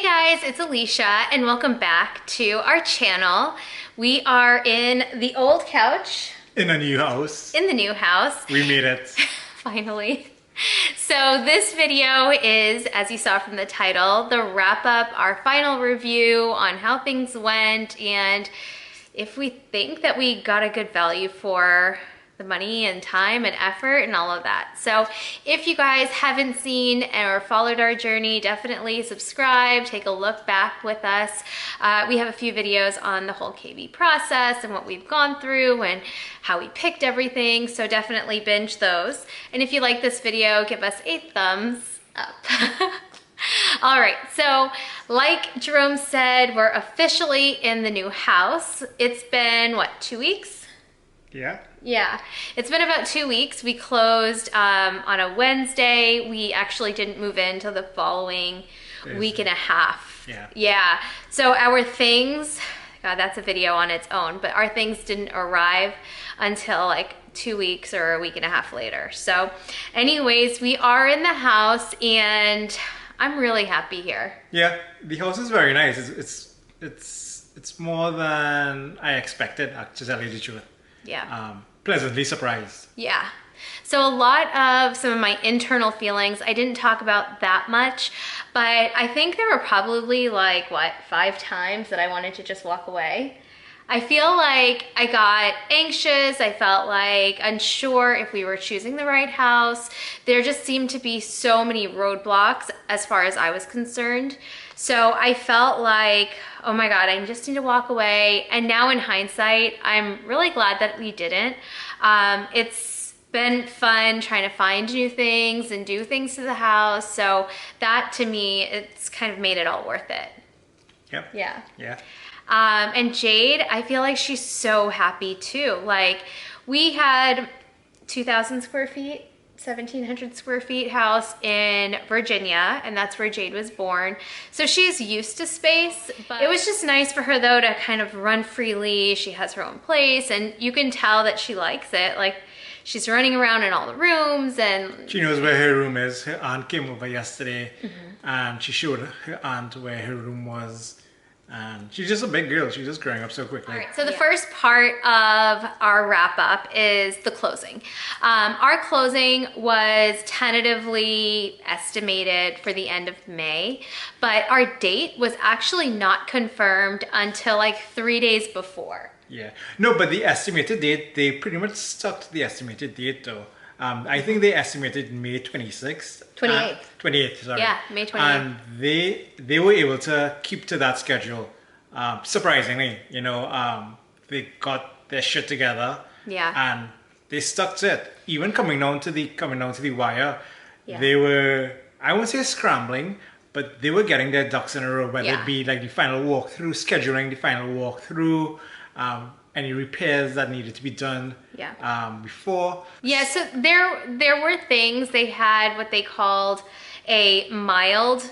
Hey guys, it's Alicia and welcome back to our channel. We are in the old couch. In a new house. In the new house. We made it. Finally. So this video is, as you saw from the title, the wrap up, our final review on how things went and if we think that we got a good value for the money and time and effort and all of that. So if you guys haven't seen or followed our journey, definitely subscribe, take a look back with us. We have a few videos on the whole KB process and what we've gone through and how we picked everything. So definitely binge those. And if you like this video, give us a thumbs up. All right, so like Jerome said, we're officially in the new house. It's been, what, 2 weeks? Yeah, it's been about 2 weeks. We closed on a Wednesday. We actually didn't move in until the following week and a half. Yeah, so our things, God, that's a video on its own, but our things didn't arrive until like 2 weeks or a week and a half later. So anyways, we are in the house and I'm really happy here. Yeah, the house is very nice. It's more than I expected, to tell you the truth. Yeah. Pleasantly surprised. Yeah. So a lot of some of my internal feelings, I didn't talk about that much, but I think there were probably like, what, 5 times that I wanted to just walk away. I feel like I got anxious. I felt like unsure if we were choosing the right house. There just seemed to be so many roadblocks as far as I was concerned. So I felt like, oh my God, I just need to walk away. And now in hindsight, I'm really glad that we didn't. It's been fun trying to find new things and do things to the house. So that to me, it's kind of made it all worth it. Yep. Yeah. Yeah. And Jade, I feel like she's so happy too. Like we had 2,000 square feet, 1,700 square feet house in Virginia, and that's where Jade was born. So she's used to space, but it was just nice for her though to kind of run freely. She has her own place and you can tell that she likes it. Like she's running around in all the rooms and she knows where her room is. Her aunt came over yesterday and she showed her aunt where her room was. And she's just a big girl. She's just growing up so quickly. All right, so the first part of our wrap up is the closing. Our closing was tentatively estimated for the end of May, but our date was actually not confirmed until like 3 days before. Yeah. No, but the estimated date, they pretty much stuck to the estimated date though. I think they estimated May 26th. 28th. 28th, sorry. Yeah, May 28th. And they were able to keep to that schedule. Surprisingly, you know, they got their shit together. Yeah. And they stuck to it. Even coming down to the wire, yeah. They were, I won't say scrambling, but they were getting their ducks in a row, whether it be like the final walkthrough, scheduling the final walkthrough, any repairs that needed to be done before. Yeah, so there were things. They had what they called a mild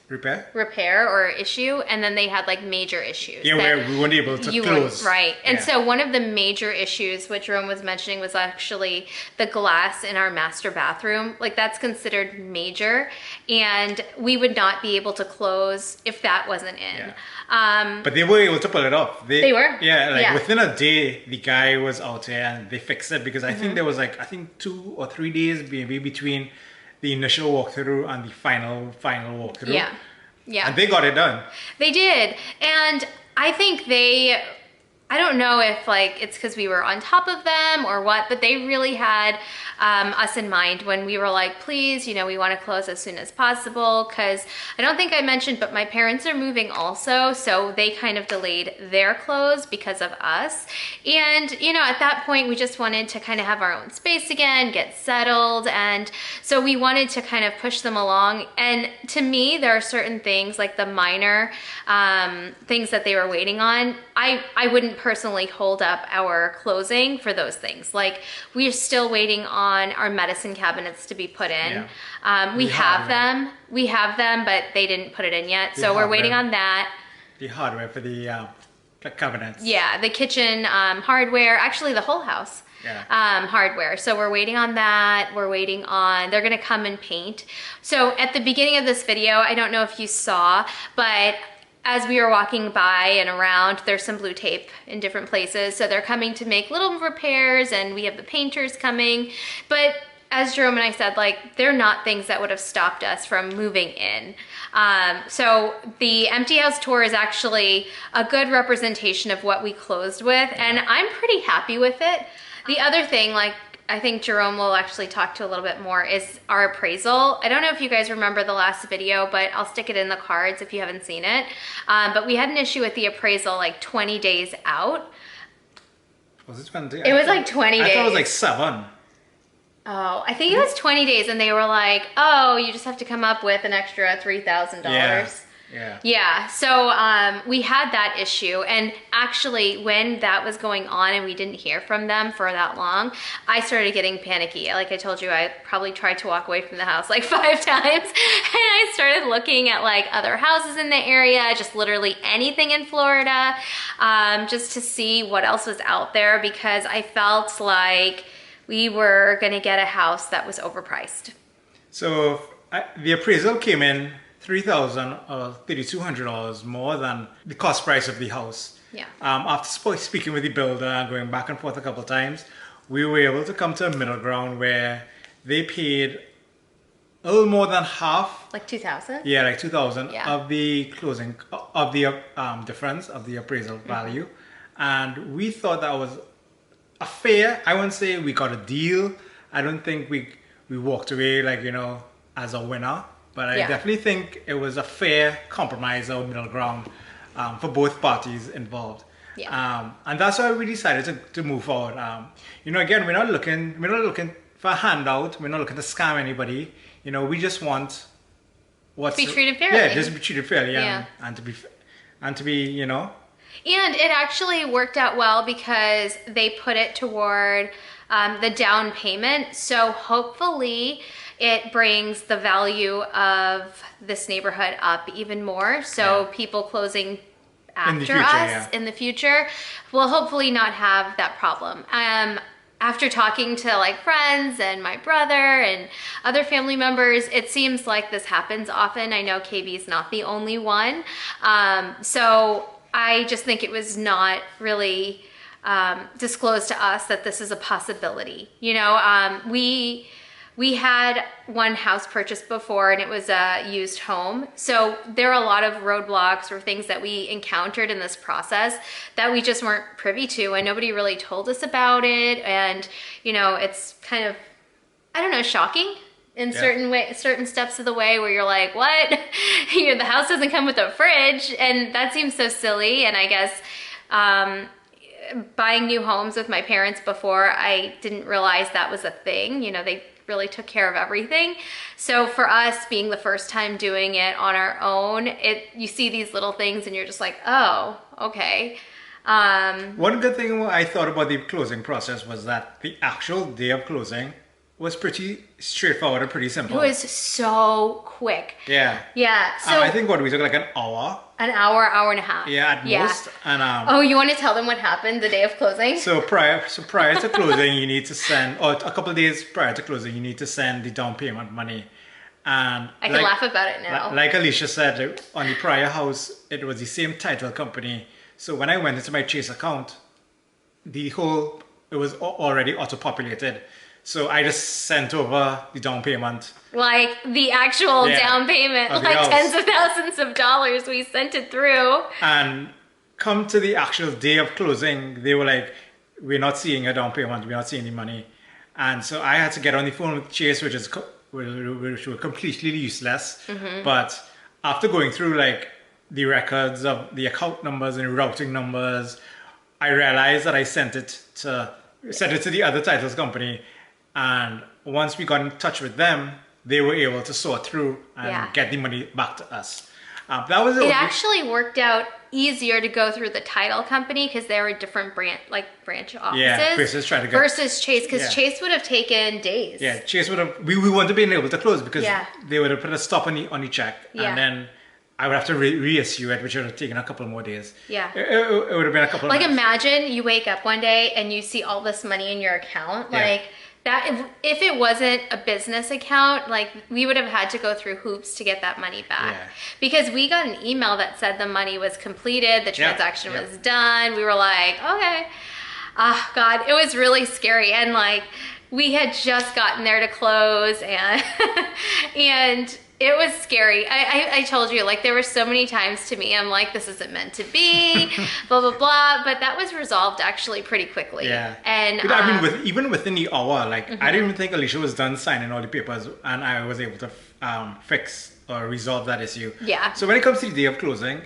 repair or issue, and then they had like major issues. Yeah, where we weren't able to close. Right. And so one of the major issues, which Rome was mentioning, was actually the glass in our master bathroom. Like that's considered major, and we would not be able to close if that wasn't in. Yeah. But they were able to pull it off. They were? Yeah, like within a day, the guy was out there and they fixed it because I think there was like, 2 or 3 days maybe between the initial walkthrough and the final walkthrough. Yeah. Yeah. And they got it done. They did. And I think I don't know if like it's because we were on top of them or what, but they really had us in mind when we were like, please, you know, we want to close as soon as possible, because I don't think I mentioned, but my parents are moving also, so they kind of delayed their close because of us. And, you know, at that point, we just wanted to kind of have our own space again, get settled, and so we wanted to kind of push them along. And to me, there are certain things like the minor things that they were waiting on. I wouldn't personally hold up our closing for those things. Like we are still waiting on our medicine cabinets to be put in. Yeah. We have them, but they didn't put it in yet. So we're waiting on that. The hardware for the cabinets. Yeah, the kitchen hardware, actually the whole house. hardware. So we're waiting on that. We're waiting on, they're gonna come and paint. So at the beginning of this video, I don't know if you saw, but as we were walking by and around, there's some blue tape in different places. So they're coming to make little repairs, and we have the painters coming. But as Jerome and I said, like, they're not things that would have stopped us from moving in. So the empty house tour is actually a good representation of what we closed with, and I'm pretty happy with it. The other thing, like, I think Jerome will actually talk to a little bit more, is our appraisal. I don't know if you guys remember the last video, but I'll stick it in the cards if you haven't seen it. But we had an issue with the appraisal like 20 days out. Was it 20? It was like 20 days. I thought it was like 7. Oh, I think it was 20 days, and they were like, oh, you just have to come up with an extra $3,000. Yeah. So we had that issue, and actually when that was going on and we didn't hear from them for that long, I started getting panicky. Like I told you, I probably tried to walk away from the house like 5 times, and I started looking at like other houses in the area, just literally anything in Florida, just to see what else was out there, because I felt like we were gonna get a house that was overpriced. So the appraisal came in $3,000 or $3,200 more than the cost price of the house. Yeah. After speaking with the builder and going back and forth a couple of times, we were able to come to a middle ground where they paid a little more than half. Like $2,000? Yeah, like $2,000 of the closing, of the difference of the appraisal value. And we thought that was a fair, I wouldn't say we got a deal. I don't think we walked away like, you know, as a winner. But I definitely think it was a fair compromise or middle ground for both parties involved. Yeah. And that's why we decided to move forward. You know, again, we're not looking for a handout. We're not looking to scam anybody. You know, we just want to be treated fairly. Yeah, just to be treated fairly, and to be, you know. And it actually worked out well because they put it toward the down payment. So hopefully it brings the value of this neighborhood up even more. So people closing after us in the future will hopefully not have that problem. After talking to like friends and my brother and other family members, it seems like this happens often. I know KB's not the only one. So I just think it was not really disclosed to us that this is a possibility. You know, we had one house purchased before, and it was a used home. So there are a lot of roadblocks or things that we encountered in this process that we just weren't privy to, and nobody really told us about it. And, you know, it's kind of, I don't know, shocking in certain steps of the way where you're like, what? You know, the house doesn't come with a fridge, and that seems so silly. And I guess buying new homes with my parents before, I didn't realize that was a thing. You know, they really took care of everything. So for us, being the first time doing it on our own, you see these little things and you're just like, oh, okay. One good thing I thought about the closing process was that the actual day of closing was pretty straightforward and pretty simple. It was so quick. Yeah. Yeah. So I think we took like an hour. An hour, hour and a half. Yeah, at most. And oh, you want to tell them what happened the day of closing? So prior to closing, you need to send, or a couple of days prior to closing, you need to send the down payment money. And I can laugh about it now. Like Alicia said, on the prior house, it was the same title company. So when I went into my Chase account, it was already auto-populated. So I just sent over the down payment. Like the actual down payment, like tens of thousands of dollars, we sent it through. And come to the actual day of closing, they were like, we're not seeing a down payment, we're not seeing the money. And so I had to get on the phone with Chase, which were completely useless. Mm-hmm. But after going through like the records of the account numbers and routing numbers, I realized that I sent it to the other titles company. And once we got in touch with them, they were able to sort through and get the money back to us. That was it. Actually worked out easier to go through the title company because they were different branch offices. Yeah, versus Chase, because Chase would have taken days. Yeah, Chase would have. We wouldn't have been able to close because they would have put a stop on the check, and then I would have to reissue it, which would have taken a couple more days. Yeah. It would have been a couple of Like, months. imagine you wake up one day and you see all this money in your account. Yeah. Like, that, if it wasn't a business account, like, we would have had to go through hoops to get that money back. Yeah. Because we got an email that said the money was completed, the transaction was done. We were like, okay. Oh, God, it was really scary. And, like, we had just gotten there to close, and and it was scary. I told you, like, there were so many times to me, I'm like, this isn't meant to be, blah, blah, blah. But that was resolved actually pretty quickly. Yeah. And but I mean, even within the hour, like, I didn't even think Alicia was done signing all the papers, and I was able to fix or resolve that issue. Yeah. So when it comes to the day of closing,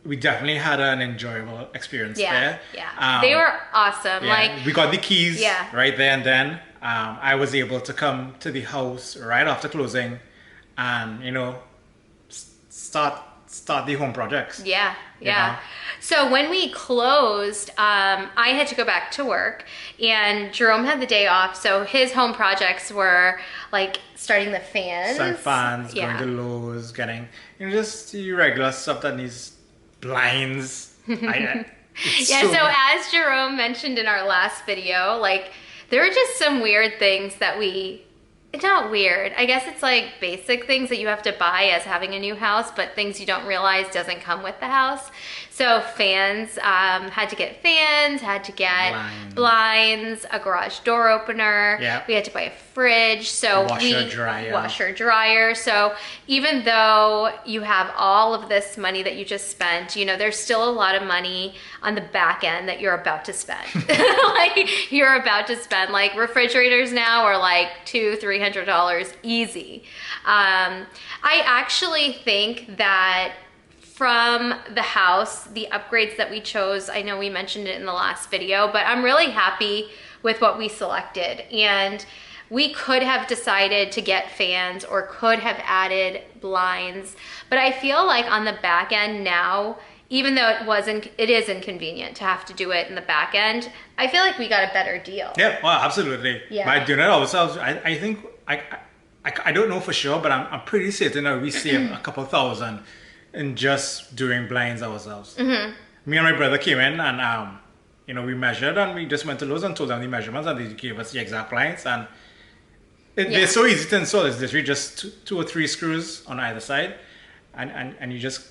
we definitely had an enjoyable experience there. Yeah. They were awesome. Yeah, Like, we got the keys right there and then. I was able to come to the house right after closing and, you know, start the home projects. Yeah. You know? So when we closed, I had to go back to work, and Jerome had the day off. So his home projects were like starting the fans. Some fans, going to Lowe's, getting, you know, just the regular stuff that needs blinds. So as Jerome mentioned in our last video, like, there were just some weird things that not weird, I guess it's like basic things that you have to buy as having a new house, but things you don't realize doesn't come with the house. So fans, had to get fans, had to get blinds, a garage door opener. Yeah. We had to buy a fridge. So washer, dryer. So even though you have all of this money that you just spent, you know, there's still a lot of money on the back end that you're about to spend. Like, you're about to spend, like, refrigerators now are like $200-300 easy. I actually think that from the house, the upgrades that we chose, I know we mentioned it in the last video, but I'm really happy with what we selected. And we could have decided to get fans or could have added blinds, but I feel like on the back end now, even though it is inconvenient to have to do it in the back end, I feel like we got a better deal. Yeah, well, absolutely. Yeah. By doing it ourselves, I think, I don't know for sure, but I'm pretty certain that we saved a couple thousand in just doing blinds ourselves. Me and my brother came in and, you know, we measured, and we just went to Lowe's and told them the measurements, and they gave us the exact blinds. And they're so easy to install. It's literally just two or three screws on either side, and you just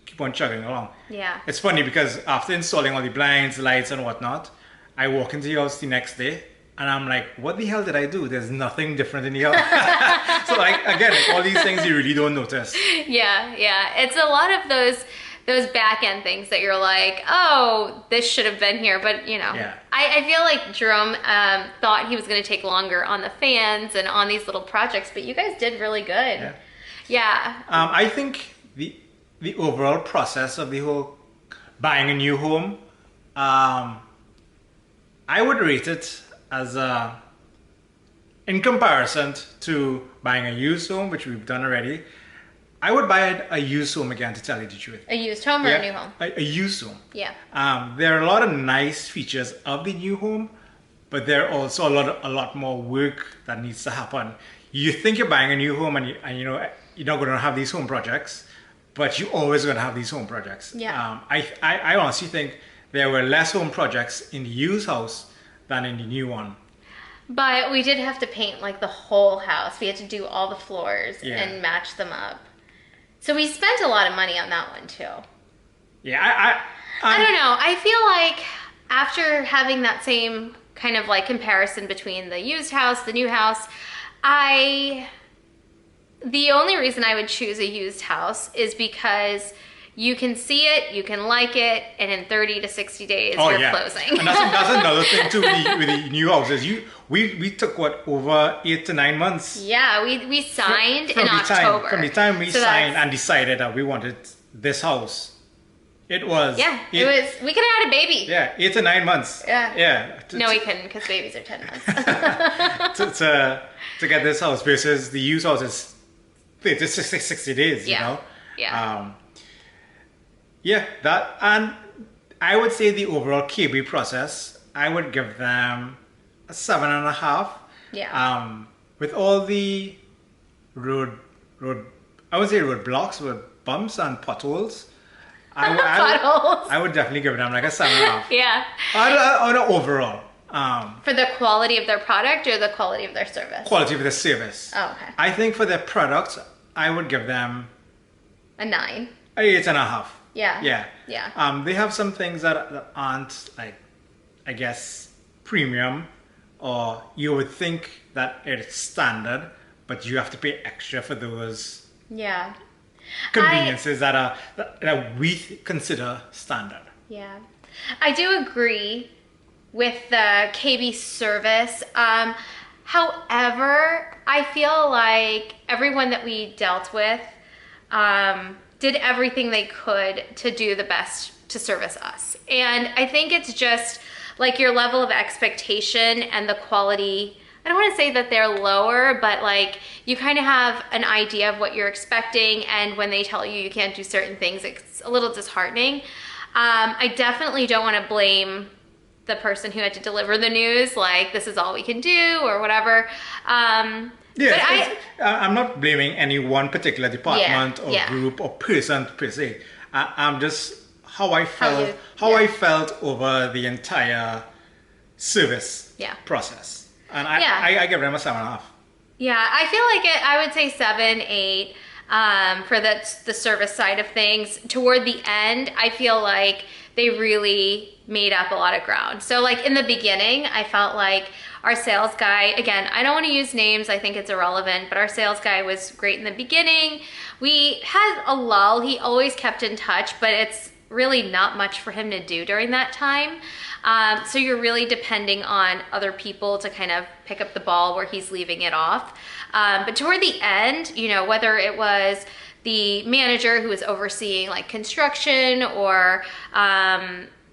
keep on chugging along. Yeah. It's funny because after installing all the blinds, lights, and whatnot, I walk into the house the next day, and I'm like, what the hell did I do? There's nothing different in the house. So, like, again, all these things you really don't notice. Yeah. It's a lot of those back end things that you're like, oh, this should have been here. But, you know, I feel like Jerome thought he was going to take longer on the fans and on these little projects, but you guys did really good. Yeah. I think the overall process of the whole buying a new home, I would rate it as in comparison to buying a used home, which we've done already. I would buy a used home again, to tell you the truth. A used home or a new home? A used home. Yeah. There are a lot of nice features of the new home, but there are also a lot more work that needs to happen. You think you're buying a new home and you know you're not going to have these home projects, but you're always going to have these home projects. Yeah. I honestly think there were less home projects in the used house than in the new one. But we did have to paint like the whole house. We had to do all the floors and match them up. So we spent a lot of money on that one too. Yeah, I don't know. I feel like after having that same kind of like comparison between the used house, the new house, the only reason I would choose a used house is because you can see it, you can like it, and in 30 to 60 days, you're closing. And that's another thing too with the new houses. We took over 8 to 9 months. Yeah, we signed in October. From the time we signed and decided that we wanted this house, it was... Yeah, we could have had a baby. Yeah, 8 to 9 months. Yeah. No, we couldn't, because babies are 10 months. to get this house versus the used house is 30 to 60 days, you know? Yeah. That, and I would say the overall KB process, I would give them a 7.5. Yeah. With all the road I would say roadblocks with bumps and potholes. Potholes. I would definitely give them like a 7.5. Yeah. On overall. For the quality of their product or the quality of their service? Quality of the service. Oh, okay. I think for their products, I would give them a 9. A 8.5. Yeah. Yeah. Yeah. They have some things that aren't like, I guess, premium, or you would think that it's standard, but you have to pay extra for those conveniences that we consider standard. Yeah. I do agree with the KB service. However, I feel like everyone that we dealt with did everything they could to do the best to service us. And I think it's just like your level of expectation and the quality. I don't want to say that they're lower, but like you kind of have an idea of what you're expecting, and when they tell you you can't do certain things, it's a little disheartening. I definitely don't want to blame the person who had to deliver the news, like this is all we can do or whatever. Yeah, I'm not blaming any one particular department or group or person per se. I'm just how I felt over the entire service process, and I give them a 7.5. Yeah, I feel like I would say 7, 8 for the service side of things. Toward the end, I feel like they really made up a lot of ground. So like in the beginning, I felt like our sales guy, again, I don't want to use names, I think it's irrelevant, but our sales guy was great in the beginning. We had a lull, he always kept in touch, but it's really not much for him to do during that time. So you're really depending on other people to kind of pick up the ball where he's leaving it off. But toward the end, you know, whether it was the manager who was overseeing like construction or,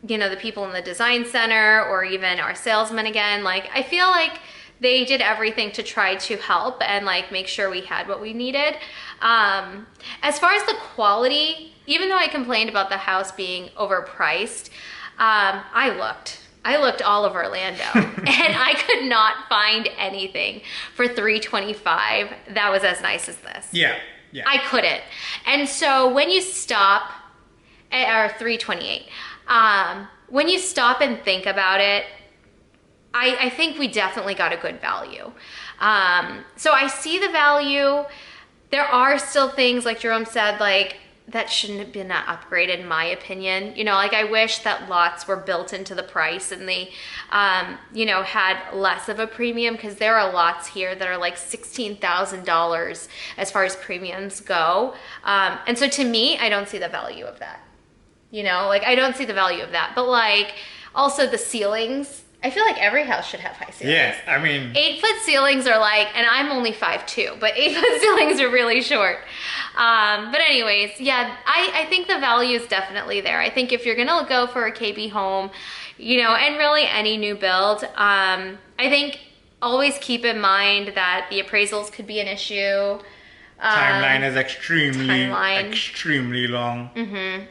you know, the people in the design center or even our salesman again, like I feel like they did everything to try to help and like make sure we had what we needed. As far as the quality, even though I complained about the house being overpriced, I looked all of Orlando and I could not find anything for $325 that was as nice as this. Yeah. I couldn't. And so when you stop or $328, when you stop and think about it, I think we definitely got a good value. So I see the value. There are still things like Jerome said, like that shouldn't have been upgraded in my opinion. You know, like I wish that lots were built into the price and they, you know, had less of a premium, because there are lots here that are like $16,000 as far as premiums go. And so to me, I don't see the value of that. You know, like I don't see the value of that. But like also the ceilings, I feel like every house should have high ceilings. Yeah, I mean 8-foot ceilings are like, and I'm only 5'2", but 8-foot ceilings are really short. But anyways, yeah, I think the value is definitely there. I think if you're gonna go for a KB home, you know, and really any new build, I think always keep in mind that the appraisals could be an issue. Timeline is extremely long. Mm-hmm.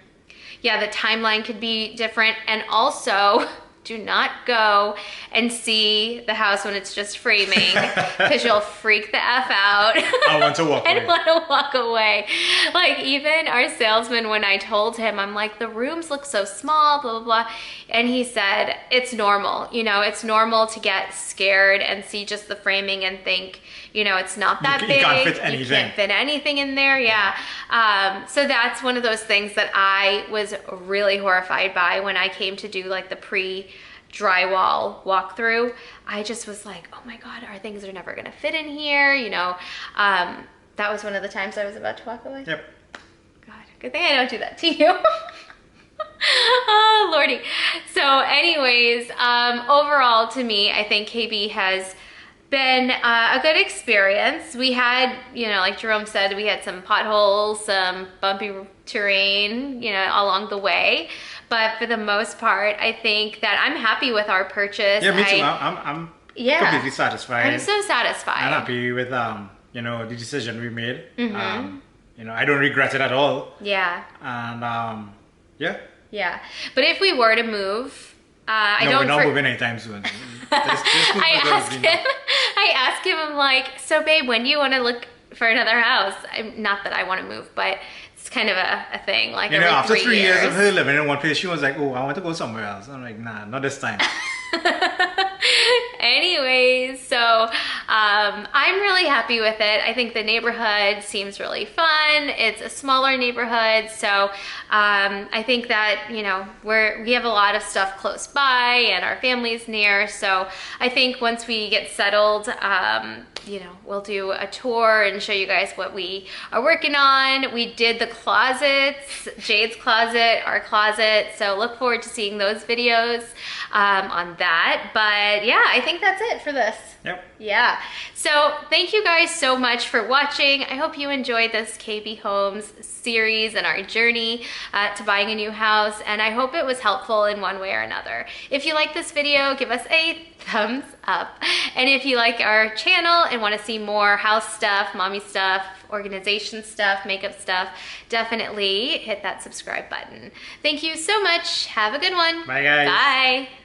Yeah, the timeline could be different, and also do not go and see the house when it's just framing, because you'll freak the F out. I want to walk away. And want to walk away. Like even our salesman, when I told him, I'm like, the rooms look so small, blah, blah, blah. And he said, it's normal. You know, it's normal to get scared and see just the framing and think, you know, it's not that big. You can't fit anything. You can't fit anything in there, yeah. So that's one of those things that I was really horrified by when I came to do like the pre-drywall walkthrough. I just was like, oh my God, our things are never gonna fit in here, you know. That was one of the times I was about to walk away. Yep. God, good thing I don't do that to you. Oh, Lordy. So anyways, overall to me, I think KB has been a good experience. We had, you know, like Jerome said, we had some potholes, some bumpy terrain, you know, along the way. But for the most part, I think that I'm happy with our purchase. Yeah, me too. I'm completely satisfied. I'm so satisfied. I'm happy with, you know, the decision we made. Mm-hmm. You know, I don't regret it at all. Yeah. And yeah. Yeah. But if we were to move, we're not moving anytime soon. I asked him, I'm like, so babe, when do you want to for another house. Not that I want to move, but it's kind of a thing. Like, you know, every after 3 3 years years of her living in one place, she was like, "Oh, I want to go somewhere else." I'm like, "Nah, not this time." Anyways, so I'm really happy with it. I think the neighborhood seems really fun. It's a smaller neighborhood, so I think that, you know, we have a lot of stuff close by and our family's near. So I think once we get settled, you know, we'll do a tour and show you guys what we are working on. We did the closets, Jade's closet, our closet. So look forward to seeing those videos on that. But yeah, I think that's it for this. Yep. Yeah. So thank you guys so much for watching. I hope you enjoyed this KB Homes series and our journey to buying a new house. And I hope it was helpful in one way or another. If you like this video, give us a thumbs up. And if you like our channel and want to see more house stuff, mommy stuff, organization stuff, makeup stuff, definitely hit that subscribe button. Thank you so much. Have a good one. Bye, guys. Bye.